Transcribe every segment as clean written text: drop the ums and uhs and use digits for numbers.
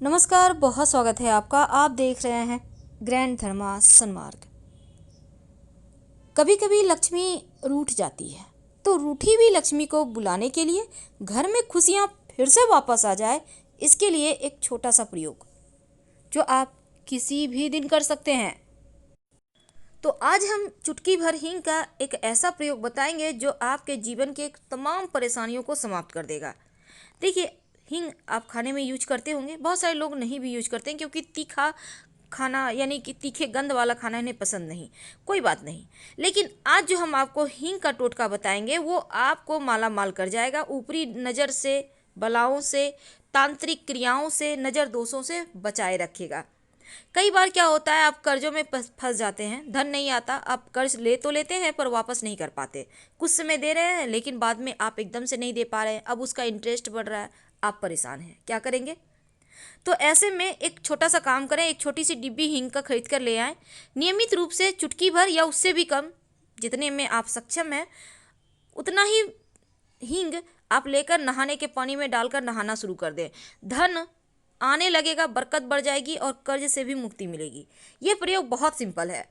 नमस्कार, बहुत स्वागत है आपका। आप देख रहे हैं ग्रैंड धर्मा सन्मार्ग। कभी कभी लक्ष्मी रूठ जाती है, तो रूठी हुई लक्ष्मी को बुलाने के लिए घर में खुशियां फिर से वापस आ जाए, इसके लिए एक छोटा सा प्रयोग जो आप किसी भी दिन कर सकते हैं। तो आज हम चुटकी भर हींग का एक ऐसा प्रयोग बताएंगे जो आपके जीवन के तमाम परेशानियों को समाप्त कर देगा। देखिए, हींग आप खाने में यूज करते होंगे, बहुत सारे लोग नहीं भी यूज करते हैं क्योंकि तीखा खाना यानी कि तीखे गंध वाला खाना इन्हें पसंद नहीं। कोई बात नहीं, लेकिन आज जो हम आपको हींग का टोटका बताएंगे वो आपको माला माल कर जाएगा। ऊपरी नज़र से, बलाओं से, तांत्रिक क्रियाओं से, नज़र दोषों से बचाए रखेगा। कई बार क्या होता है, आप कर्जों में फंस जाते हैं, धन नहीं आता, आप कर्ज ले तो लेते हैं पर वापस नहीं कर पाते। कुछ समय दे रहे हैं लेकिन बाद में आप एकदम से नहीं दे पा रहे हैं, अब उसका इंटरेस्ट बढ़ रहा है, आप परेशान हैं, क्या करेंगे? तो ऐसे में एक छोटा सा काम करें, एक छोटी सी डिब्बी हींग का खरीद कर ले आएँ। नियमित रूप से चुटकी भर या उससे भी कम, जितने में आप सक्षम हैं उतना ही हींग आप लेकर नहाने के पानी में डालकर नहाना शुरू कर दें। धन आने लगेगा, बरकत बढ़ जाएगी और कर्ज से भी मुक्ति मिलेगी। ये प्रयोग बहुत सिंपल है।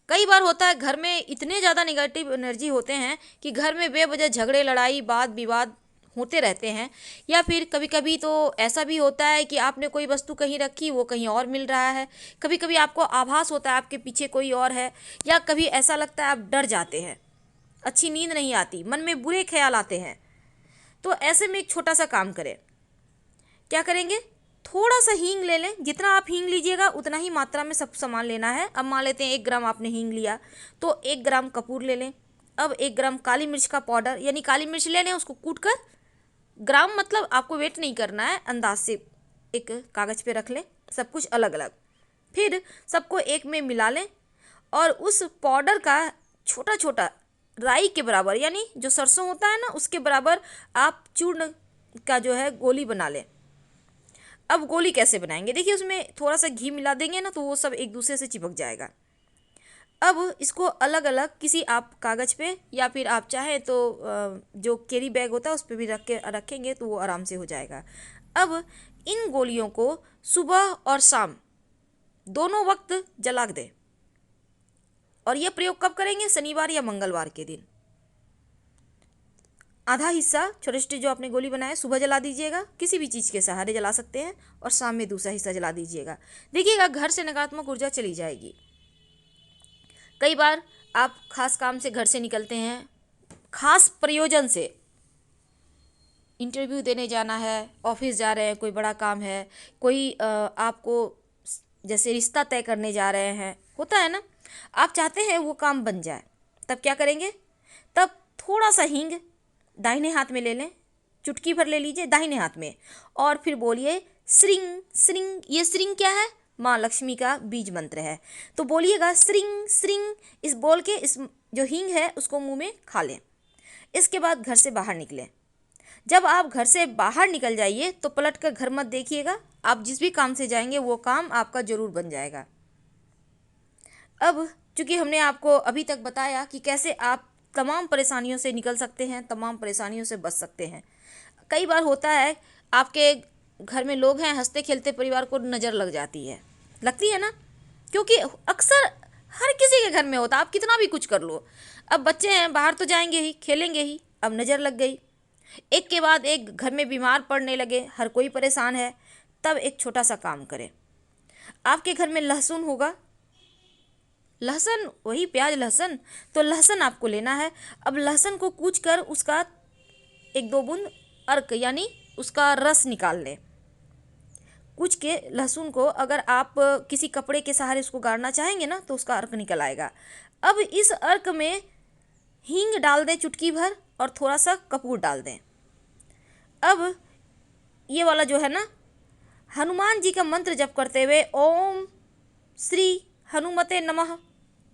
कई बार होता है घर में इतने ज़्यादा नेगेटिव एनर्जी होते हैं कि घर में बेवजह झगड़े, लड़ाई, वाद विवाद होते रहते हैं। या फिर कभी कभी तो ऐसा भी होता है कि आपने कोई वस्तु कहीं रखी, वो कहीं और मिल रहा है। कभी कभी आपको आभास होता है आपके पीछे कोई और है, या कभी ऐसा लगता है आप डर जाते हैं, अच्छी नींद नहीं आती, मन में बुरे ख्याल आते हैं। तो ऐसे में एक छोटा सा काम करें। क्या करेंगे? थोड़ा सा हींग ले लें। जितना आप हींग लीजिएगा उतना ही मात्रा में सब सामान लेना है। अब मान लेते हैं 1 ग्राम आपने हींग लिया, तो 1 ग्राम कपूर ले लें। अब 1 ग्राम काली मिर्च का पाउडर, यानी काली मिर्च ले लें, उसको कूट कर, ग्राम मतलब आपको वेट नहीं करना है, अंदाज से एक कागज़ पे रख लें, सब कुछ अलग अलग। फिर सबको एक में मिला लें और उस पाउडर का छोटा छोटा राई के बराबर, यानी जो सरसों होता है ना, उसके बराबर आप चूर्ण का जो है गोली बना लें। अब गोली कैसे बनाएंगे? देखिए, उसमें थोड़ा सा घी मिला देंगे ना, तो वो सब एक दूसरे से चिपक जाएगा। अब इसको अलग अलग किसी आप कागज़ पे, या फिर आप चाहें तो जो कैरी बैग होता है उस पर भी रखेंगे तो वो आराम से हो जाएगा। अब इन गोलियों को सुबह और शाम दोनों वक्त जला दें। और ये प्रयोग कब करेंगे? शनिवार या मंगलवार के दिन। आधा हिस्सा छोटे छोटे जो आपने गोली बनाए सुबह जला दीजिएगा, किसी भी चीज़ के सहारे जला सकते हैं, और शाम में दूसरा हिस्सा जला दीजिएगा। देखिएगा, घर से नकारात्मक ऊर्जा चली जाएगी। कई बार आप खास काम से घर से निकलते हैं, खास प्रयोजन से, इंटरव्यू देने जाना है, ऑफिस जा रहे हैं, कोई बड़ा काम है, कोई आपको जैसे रिश्ता तय करने जा रहे हैं, होता है ना, आप चाहते हैं वो काम बन जाए, तब क्या करेंगे? तब थोड़ा सा हींग दाहिने हाथ में ले लें, चुटकी भर ले लीजिए दाहिने हाथ में, और फिर बोलिए श्रिंग श्रिंग। ये श्रिंग क्या है? माँ लक्ष्मी का बीज मंत्र है। तो बोलिएगा श्रिंग श्रिंग, इस बोल के इस जो हींग है उसको मुंह में खा लें। इसके बाद घर से बाहर निकलें। जब आप घर से बाहर निकल जाइए तो पलट कर घर मत देखिएगा, आप जिस भी काम से जाएंगे वो काम आपका जरूर बन जाएगा। अब चूंकि हमने आपको अभी तक बताया कि कैसे आप तमाम परेशानियों से निकल सकते हैं, तमाम परेशानियों से बच सकते हैं। कई बार होता है आपके घर में लोग हैं, हंसते खेलते परिवार को नज़र लग जाती है, लगती है ना, क्योंकि अक्सर हर किसी के घर में होता, आप कितना भी कुछ कर लो। अब बच्चे हैं, बाहर तो जाएंगे ही, खेलेंगे ही, अब नज़र लग गई। एक के बाद एक घर में बीमार पड़ने लगे, हर कोई परेशान है। तब एक छोटा सा काम करें। आपके घर में लहसुन होगा, लहसुन वही प्याज लहसुन, तो लहसुन आपको लेना है। अब लहसुन को कूच कर उसका 1-2 बूंद अर्क यानी उसका रस निकाल लें। कूच के लहसुन को अगर आप किसी कपड़े के सहारे उसको गाड़ना चाहेंगे ना, तो उसका अर्क निकल आएगा। अब इस अर्क में हींग डाल दें चुटकी भर, और थोड़ा सा कपूर डाल दें। अब ये वाला जो है ना, हनुमान जी का मंत्र जप करते हुए ओम श्री हनुमते नमः,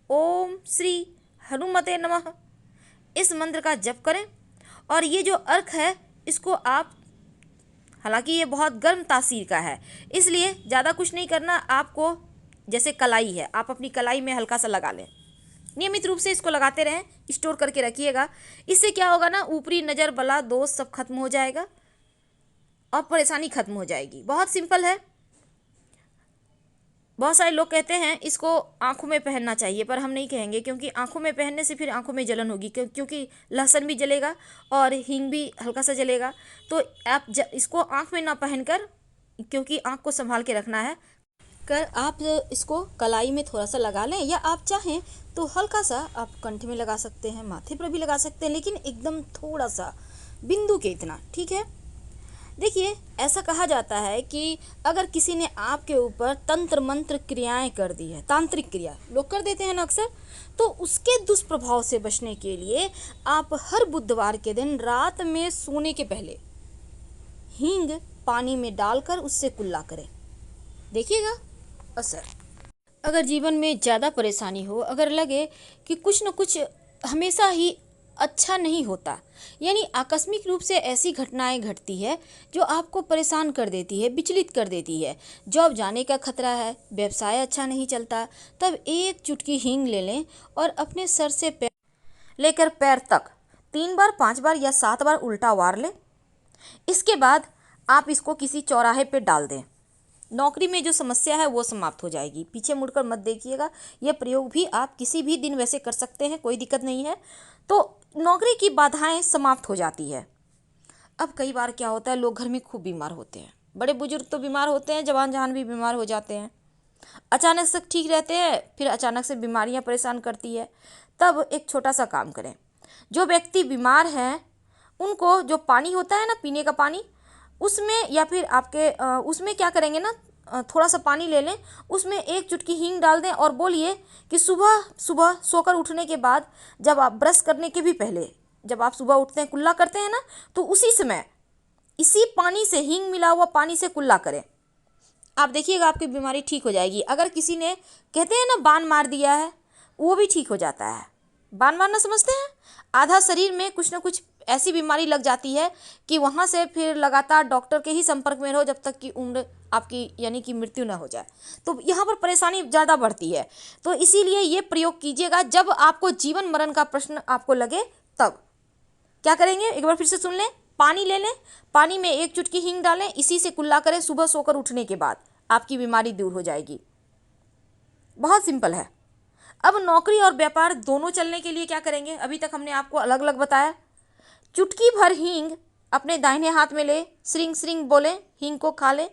ओम श्री हनुमते नमः, इस मंत्र का जप करें। और ये जो अर्क है इसको आप, हालांकि ये बहुत गर्म तासीर का है, इसलिए ज़्यादा कुछ नहीं करना आपको। जैसे कलाई है, आप अपनी कलाई में हल्का सा लगा लें, नियमित रूप से इसको लगाते रहें, स्टोर करके रखिएगा। इससे क्या होगा ना, ऊपरी नज़र, बला, दोष सब खत्म हो जाएगा और परेशानी खत्म हो जाएगी। बहुत सिंपल है, बहुत सारे लोग कहते हैं इसको आँखों में पहनना चाहिए, पर हम नहीं कहेंगे, क्योंकि आँखों में पहनने से फिर आँखों में जलन होगी, क्योंकि लहसुन भी जलेगा और हींग भी हल्का सा जलेगा। तो आप इसको आँख में ना पहनकर, क्योंकि आँख को संभाल के रखना है, कर आप इसको कलाई में थोड़ा सा लगा लें, या आप चाहें तो हल्का सा आप कंठ में लगा सकते हैं, माथे पर भी लगा सकते हैं, लेकिन एकदम थोड़ा सा, बिंदु के इतना, ठीक है। देखिए, ऐसा कहा जाता है कि अगर किसी ने आपके ऊपर तंत्र मंत्र क्रियाएं कर दी है, तांत्रिक क्रिया लोग कर देते हैं ना अक्सर, तो उसके दुष्प्रभाव से बचने के लिए आप हर बुधवार के दिन रात में सोने के पहले हींग पानी में डालकर उससे कुल्ला करें, देखिएगा असर। अगर जीवन में ज़्यादा परेशानी हो, अगर लगे कि कुछ न कुछ हमेशा ही अच्छा नहीं होता, यानी आकस्मिक रूप से ऐसी घटनाएं घटती है जो आपको परेशान कर देती है, विचलित कर देती है, जॉब जाने का खतरा है, व्यवसाय अच्छा नहीं चलता, तब एक चुटकी हींग ले लें और अपने सर से पैर लेकर पैर तक 3 बार, 5 बार या 7 बार उल्टा वार लें। इसके बाद आप इसको किसी चौराहे पे डाल दें। नौकरी में जो समस्या है वो समाप्त हो जाएगी। पीछे मुड़कर मत देखिएगा, यह प्रयोग भी आप किसी भी दिन वैसे कर सकते हैं, कोई दिक्कत नहीं है। तो नौकरी की बाधाएं समाप्त हो जाती है। अब कई बार क्या होता है, लोग घर में खूब बीमार होते हैं, बड़े बुजुर्ग तो बीमार होते हैं, जवान जहान भी बीमार हो जाते हैं, अचानक से ठीक रहते हैं, फिर अचानक से बीमारियां परेशान करती है। तब एक छोटा सा काम करें, जो व्यक्ति बीमार हैं उनको जो पानी होता है ना, पीने का पानी, उसमें या फिर आपके उसमें क्या करेंगे ना, थोड़ा सा पानी ले लें, उसमें एक चुटकी हींग डाल दें और बोलिए कि सुबह सुबह सोकर उठने के बाद, जब आप ब्रश करने के भी पहले, जब आप सुबह उठते हैं, कुल्ला करते हैं ना, तो उसी समय इसी पानी से, हींग मिला हुआ पानी से कुल्ला करें। आप देखिएगा आपकी बीमारी ठीक हो जाएगी। अगर किसी ने, कहते हैं ना, बाण मार दिया है, वो भी ठीक हो जाता है। बाण मारना समझते हैं? आधा शरीर में कुछ ना कुछ ऐसी बीमारी लग जाती है कि वहाँ से फिर लगातार डॉक्टर के ही संपर्क में रहो जब तक कि उम्र आपकी, यानी कि मृत्यु ना हो जाए। तो यहाँ पर परेशानी ज़्यादा बढ़ती है। तो इसीलिए ये प्रयोग कीजिएगा। जब आपको जीवन मरण का प्रश्न आपको लगे, तब क्या करेंगे, एक बार फिर से सुन लें। पानी ले लें, पानी में एक चुटकी हींग डालें, इसी से कुल्ला करें सुबह सोकर उठने के बाद, आपकी बीमारी दूर हो जाएगी। बहुत सिंपल है। अब नौकरी और व्यापार दोनों चलने के लिए क्या करेंगे, अभी तक हमने आपको अलग अलग बताया। चुटकी भर हींग अपने दाहिने हाथ में ले, श्रिंग श्रिंग बोलें, हींग को खा लें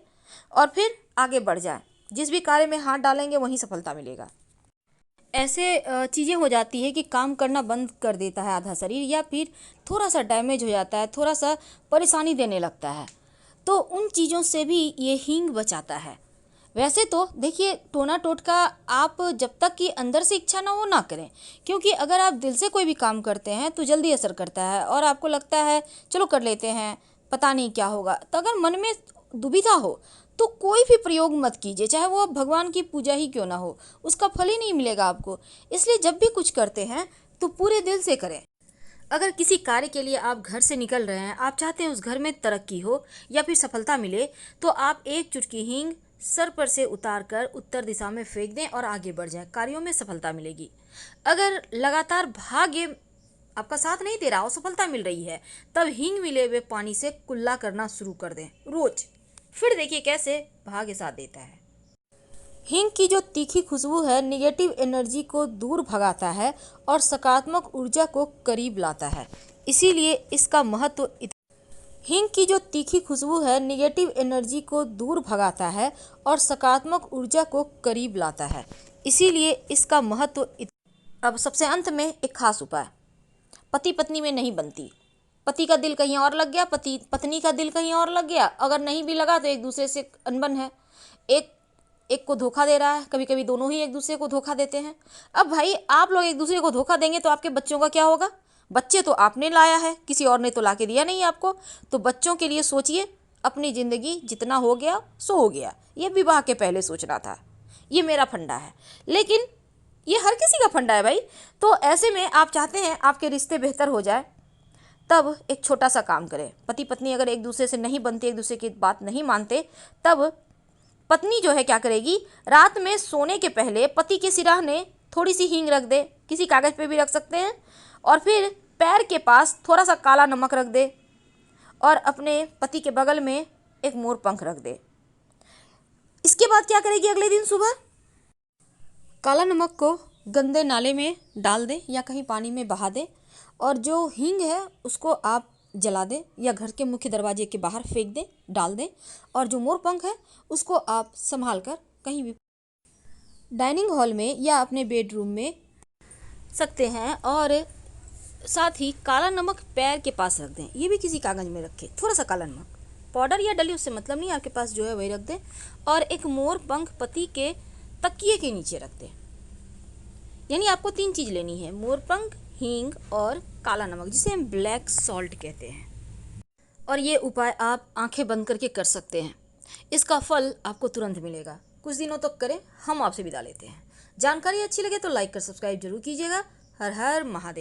और फिर आगे बढ़ जाएं। जिस भी कार्य में हाथ डालेंगे वहीं सफलता मिलेगा। ऐसे चीज़ें हो जाती है कि काम करना बंद कर देता है आधा शरीर, या फिर थोड़ा सा डैमेज हो जाता है, थोड़ा सा परेशानी देने लगता है, तो उन चीज़ों से भी ये हींग बचाता है। वैसे तो देखिए, टोना टोटका आप जब तक कि अंदर से इच्छा ना हो ना करें, क्योंकि अगर आप दिल से कोई भी काम करते हैं तो जल्दी असर करता है और आपको लगता है चलो कर लेते हैं, पता नहीं क्या होगा। तो अगर मन में दुविधा हो तो कोई भी प्रयोग मत कीजिए, चाहे वो भगवान की पूजा ही क्यों ना हो, उसका फल ही नहीं मिलेगा आपको। इसलिए जब भी कुछ करते हैं तो पूरे दिल से करें। अगर किसी कार्य के लिए आप घर से निकल रहे हैं, आप चाहते हैं उस घर में तरक्की हो या फिर सफलता मिले, तो आप एक चुटकी हींग सर पर से उतार कर उत्तर दिशा में फेंक दें और आगे बढ़ जाएं, कार्यों में सफलता मिलेगी। अगर लगातार भाग्य आपका साथ नहीं दे रहा, असफलता मिल रही है, तब हींग मिले हुए पानी से कुल्ला करना शुरू कर दें रोज। फिर देखिए कैसे भाग्य साथ देता है। हींग की जो तीखी खुशबू है, निगेटिव एनर्जी को दूर भगाता है और सकारात्मक ऊर्जा को करीब लाता है। इसीलिए इसका महत्व हींग की जो तीखी खुशबू है, निगेटिव एनर्जी को दूर भगाता है और सकारात्मक ऊर्जा को करीब लाता है। इसीलिए इसका महत्व। अब सबसे अंत में एक खास उपाय, पति पत्नी में नहीं बनती, पति का दिल कहीं और लग गया, पत्नी का दिल कहीं और लग गया, अगर नहीं भी लगा तो एक दूसरे से अनबन है, एक को धोखा दे रहा है, कभी कभी दोनों ही एक दूसरे को धोखा देते हैं। अब भाई आप लोग एक दूसरे को धोखा देंगे तो आपके बच्चों का क्या होगा? बच्चे तो आपने लाया है, किसी और ने तो ला के दिया नहीं आपको। तो बच्चों के लिए सोचिए, अपनी ज़िंदगी जितना हो गया सो हो गया, ये विवाह के पहले सोचना था। ये मेरा फंडा है, लेकिन ये हर किसी का फंडा है भाई। तो ऐसे में आप चाहते हैं आपके रिश्ते बेहतर हो जाए, तब एक छोटा सा काम करें। पति पत्नी अगर एक दूसरे से नहीं बनते, एक दूसरे की बात नहीं मानते, तब पत्नी जो है क्या करेगी, रात में सोने के पहले पति के सिरहाने थोड़ी सी हींग रख दे, किसी कागज़ पे भी रख सकते हैं, और फिर पैर के पास थोड़ा सा काला नमक रख दे और अपने पति के बगल में एक मोर पंख रख दे। इसके बाद क्या करेगी, अगले दिन सुबह काला नमक को गंदे नाले में डाल दें या कहीं पानी में बहा दें, और जो हींग है उसको आप जला दें या घर के मुख्य दरवाजे के बाहर फेंक दें, डाल दें। और जो मोरपंख है उसको आप संभाल कर कहीं भी डाइनिंग हॉल में या अपने बेडरूम में सकते हैं। और साथ ही काला नमक पैर के पास रख दें, ये भी किसी कागज़ में रखें, थोड़ा सा काला नमक, पाउडर या डली उससे मतलब नहीं, आपके पास जो है वही रख दें। और एक मोर पंख पति के तकिए के नीचे रख दें। यानी आपको 3 चीज़ लेनी है, मोर पंख, हींग और काला नमक, जिसे हम ब्लैक सॉल्ट कहते हैं। और ये उपाय आप आंखें बंद करके कर सकते हैं, इसका फल आपको तुरंत मिलेगा। कुछ दिनों तक करें। हम आपसे विदा लेते हैं। जानकारी अच्छी लगे तो लाइक कर सब्सक्राइब जरूर कीजिएगा। हर हर महादेव।